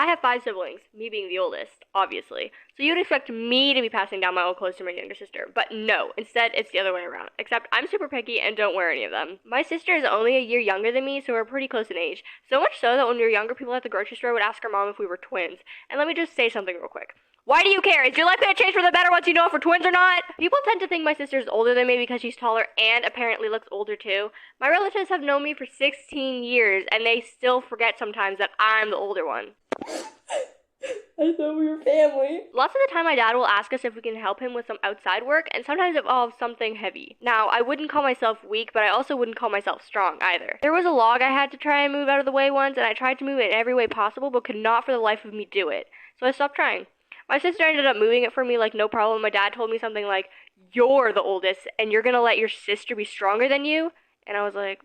have 5 siblings, me being the oldest, obviously. So you'd expect me to be passing down my old clothes to my younger sister. But no, instead it's the other way around. Except I'm super picky and don't wear any of them. My sister is only a year younger than me, so we're pretty close in age. So much so that when we were younger, people at the grocery store would ask our mom if we were twins. And let me just say something real quick. Why do you care? Is your life going to change for the better once you know if we're twins or not? People tend to think my sister's older than me because she's taller and apparently looks older too. My relatives have known me for 16 years and they still forget sometimes that I'm the older one. I thought we were family. Lots of the time my dad will ask us if we can help him with some outside work, and sometimes it involves something heavy. Now, I wouldn't call myself weak, but I also wouldn't call myself strong either. There was a log I had to try and move out of the way once, and I tried to move it in every way possible, but could not for the life of me do it. So I stopped trying. My sister ended up moving it for me like no problem. My dad told me something like, "You're the oldest, and you're gonna let your sister be stronger than you?" And I was like,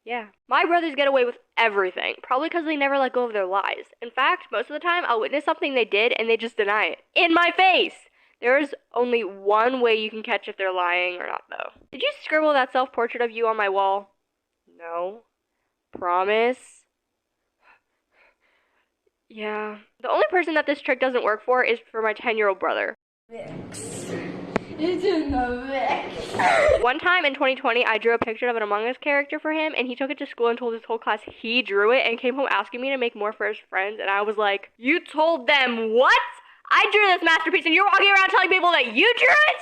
yeah. My brothers get away with everything, probably because they never let go of their lies. In fact, most of the time, I'll witness something they did and they just deny it. In my face! There is only one way you can catch if they're lying or not, though. Did you scribble that self-portrait of you on my wall? No. Promise? Yeah. The only person that this trick doesn't work for is for my 10-year-old brother. It's in the mix. One time in 2020, I drew a picture of an Among Us character for him, and he took it to school and told his whole class he drew it, and came home asking me to make more for his friends, and I was like, you told them what? I drew this masterpiece, and you're walking around telling people that you drew it?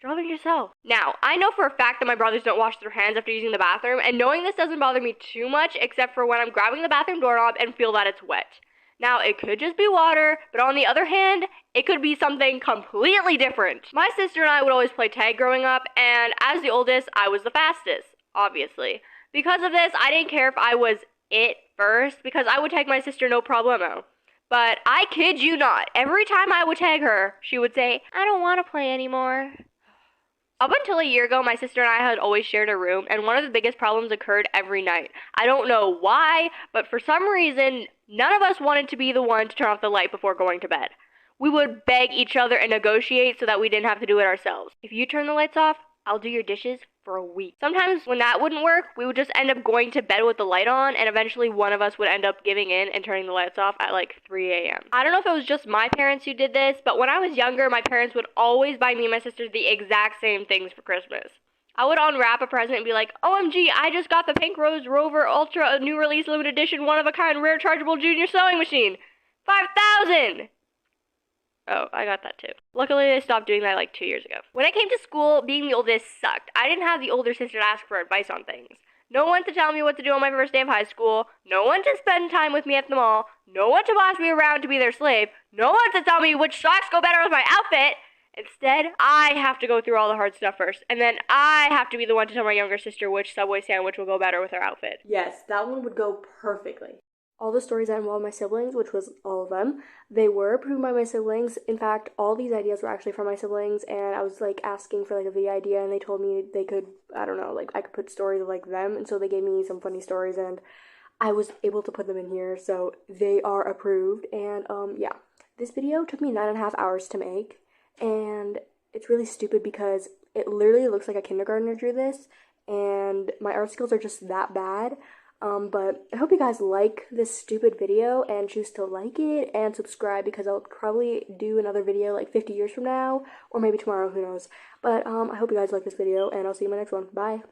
Draw it yourself. Now, I know for a fact that my brothers don't wash their hands after using the bathroom, and knowing this doesn't bother me too much, except for when I'm grabbing the bathroom doorknob and feel that it's wet. Now, it could just be water, but on the other hand, it could be something completely different. My sister and I would always play tag growing up, and as the oldest, I was the fastest, obviously. Because of this, I didn't care if I was it first, because I would tag my sister no problemo. But I kid you not, every time I would tag her, she would say, "I don't want to play anymore." Up until a year ago, my sister and I had always shared a room, and one of the biggest problems occurred every night. I don't know why, but for some reason, none of us wanted to be the one to turn off the light before going to bed. We would beg each other and negotiate so that we didn't have to do it ourselves. If you turn the lights off, I'll do your dishes for a week. Sometimes when that wouldn't work, we would just end up going to bed with the light on, and eventually one of us would end up giving in and turning the lights off at like 3 a.m. I don't know if it was just my parents who did this, but when I was younger, my parents would always buy me and my sister the exact same things for Christmas. I would unwrap a present and be like, "OMG, I just got the Pink Rose Rover Ultra, a new release, limited edition, one-of-a-kind, rare chargeable junior sewing machine. 5,000! Oh, I got that too. Luckily, they stopped doing that like 2 years ago. When it came to school, being the oldest sucked. I didn't have the older sister to ask for advice on things. No one to tell me what to do on my first day of high school. No one to spend time with me at the mall. No one to boss me around to be their slave. No one to tell me which socks go better with my outfit. Instead, I have to go through all the hard stuff first, and then I have to be the one to tell my younger sister which Subway sandwich will go better with her outfit. Yes, that one would go perfectly. All the stories that involved my siblings, which was all of them, they were approved by my siblings. In fact, all these ideas were actually from my siblings, and I was like asking for like a video idea, and they told me they could, I don't know, like I could put stories of like them, and so they gave me some funny stories, and I was able to put them in here, so they are approved. And yeah, this video took me 9.5 hours to make, and it's really stupid because it literally looks like a kindergartner drew this, and my art skills are just that bad. But I hope you guys like this stupid video and choose to like it and subscribe, because I'll probably do another video like 50 years from now, or maybe tomorrow, who knows. But I hope you guys like this video, and I'll see you in my next one. Bye!